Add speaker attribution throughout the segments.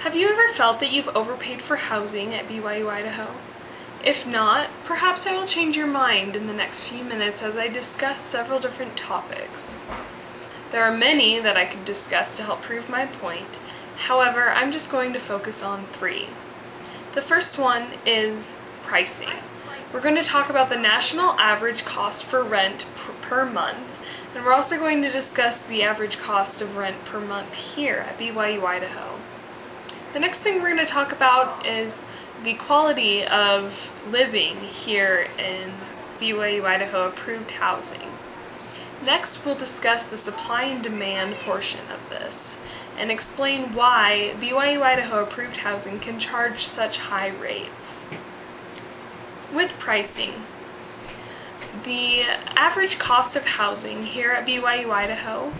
Speaker 1: Have you ever felt that you've overpaid for housing at BYU Idaho? If not, perhaps I will change your mind in the next few minutes as I discuss several different topics. There are many that I could discuss to help prove my point. However, I'm just going to focus on 3. The first one is pricing. We're going to talk about the national average cost for rent per month, and we're also going to discuss the average cost of rent per month here at BYU Idaho. The next thing we're going to talk about is the quality of living here in BYU Idaho approved housing. Next, we'll discuss the supply and demand portion of this and explain why BYU Idaho approved housing can charge such high rates. With pricing, the average cost of housing here at BYU Idaho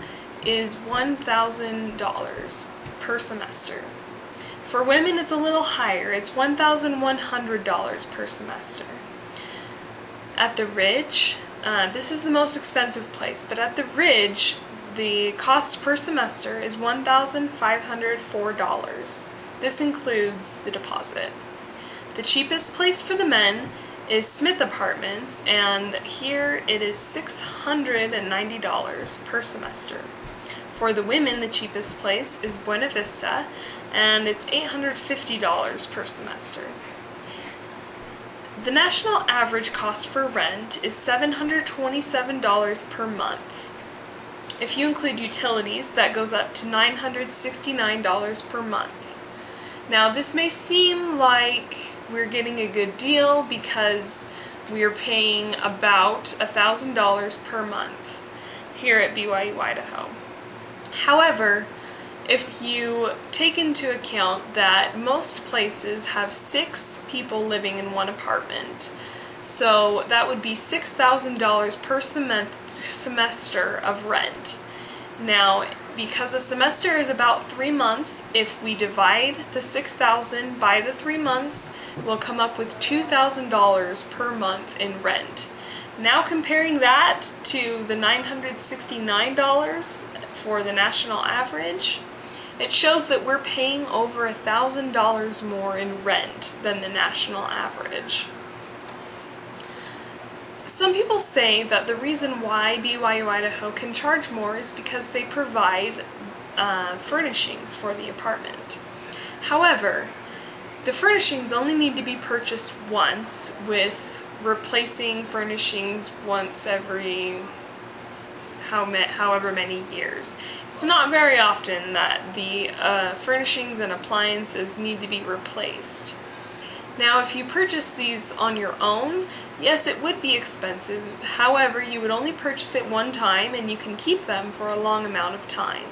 Speaker 1: is $1,000 per semester. For women, it's a little higher. It's $1,100 per semester. At the Ridge, this is the most expensive place, but at the Ridge, the cost per semester is $1,504. This includes the deposit. The cheapest place for the men is Smith Apartments, and here it is $690 per semester. For the women, the cheapest place is Buena Vista, and it's $850 per semester. The national average cost for rent is $727 per month. If you include utilities, that goes up to $969 per month. Now, this may seem like we're getting a good deal because we are paying about $1,000 per month here at BYU Idaho. However, if you take into account that most places have 6 people living in one apartment, so that would be $6,000 per semester of rent. Now, because a semester is about 3 months, if we divide the $6,000 by the 3 months, we'll come up with $2,000 per month in rent. Now comparing that to the $969 for the national average, it shows that we're paying over $1,000 more in rent than the national average. Some people say that the reason why BYU Idaho can charge more is because they provide furnishings for the apartment. However, the furnishings only need to be purchased once, with replacing furnishings once every however many years. It's not very often that the furnishings and appliances need to be replaced. Now, if you purchase these on your own, yes, it would be expensive. However, you would only purchase it one time and you can keep them for a long amount of time.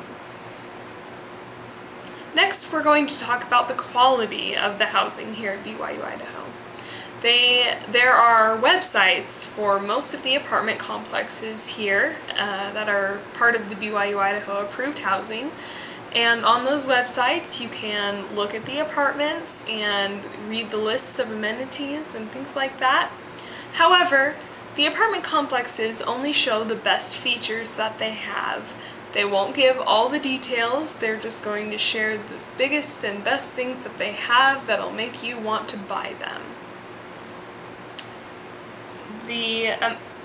Speaker 1: Next, we're going to talk about the quality of the housing here at BYU Idaho. There are websites for most of the apartment complexes here that are part of the BYU Idaho approved housing, and on those websites you can look at the apartments and read the lists of amenities and things like that. However, the apartment complexes only show the best features that they have. They won't give all the details. They're just going to share the biggest and best things that they have that'll make you want to buy them. The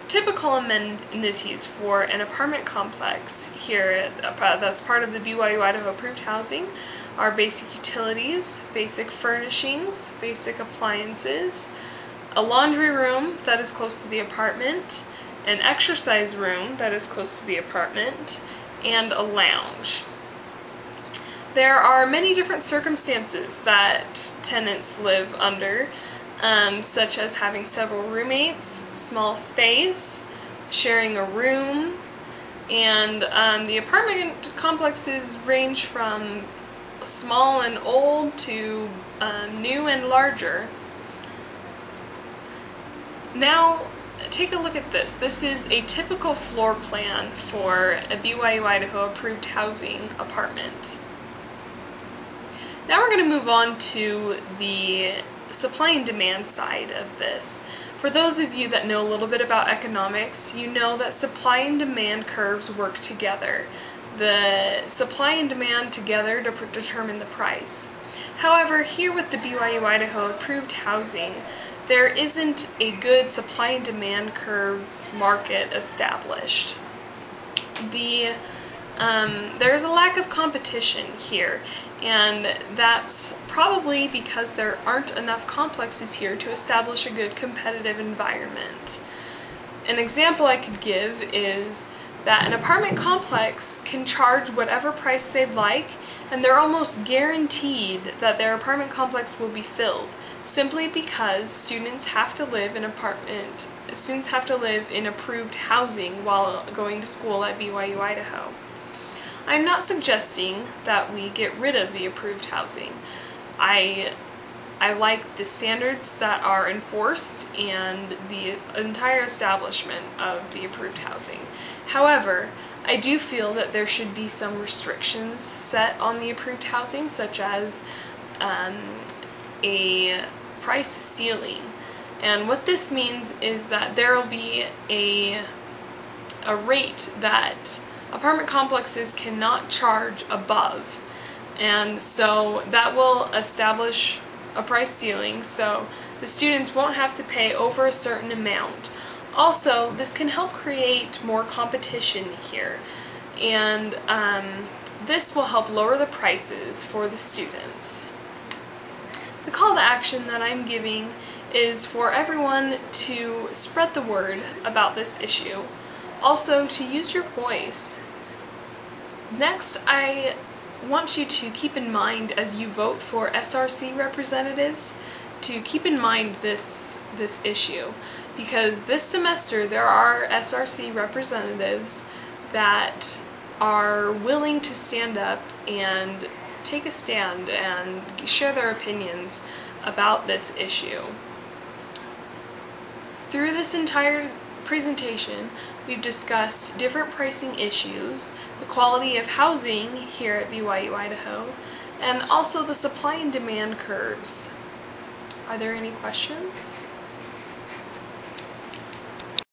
Speaker 1: typical amenities for an apartment complex here that's part of the BYU Idaho approved housing are basic utilities, basic furnishings, basic appliances, a laundry room that is close to the apartment, an exercise room that is close to the apartment, and a lounge. There are many different circumstances that tenants live under, such as having several roommates, small space, sharing a room, and the apartment complexes range from small and old to new and larger. Now, take a look at this. This is a typical floor plan for a BYU Idaho approved housing apartment. Now we're going to move on to the supply and demand side of this. For those of you that know a little bit about economics, you know that supply and demand curves work together. the supply and demand together to determine the price. However, here with the BYU Idaho approved housing, there isn't a good supply and demand curve market established. There's a lack of competition here, and that's probably because there aren't enough complexes here to establish a good competitive environment. An example I could give is that an apartment complex can charge whatever price they'd like, and they're almost guaranteed that their apartment complex will be filled, simply because students have to live in approved housing while going to school at BYU Idaho. I'm not suggesting that we get rid of the approved housing. I like the standards that are enforced and the entire establishment of the approved housing. However, I do feel that there should be some restrictions set on the approved housing, such as a price ceiling. And what this means is that there will be a rate that apartment complexes cannot charge above. And so that will establish a price ceiling, so the students won't have to pay over a certain amount. Also, this can help create more competition here, and this will help lower the prices for the students. The call to action that I'm giving is for everyone to spread the word about this issue. Also, to use your voice. Next, I want you to keep in mind as you vote for SRC representatives to keep in mind this issue, because this semester there are SRC representatives that are willing to stand up and take a stand and share their opinions about this issue. Through this entire presentation, we've discussed different pricing issues, the quality of housing here at BYU Idaho, and also the supply and demand curves. Are there any questions?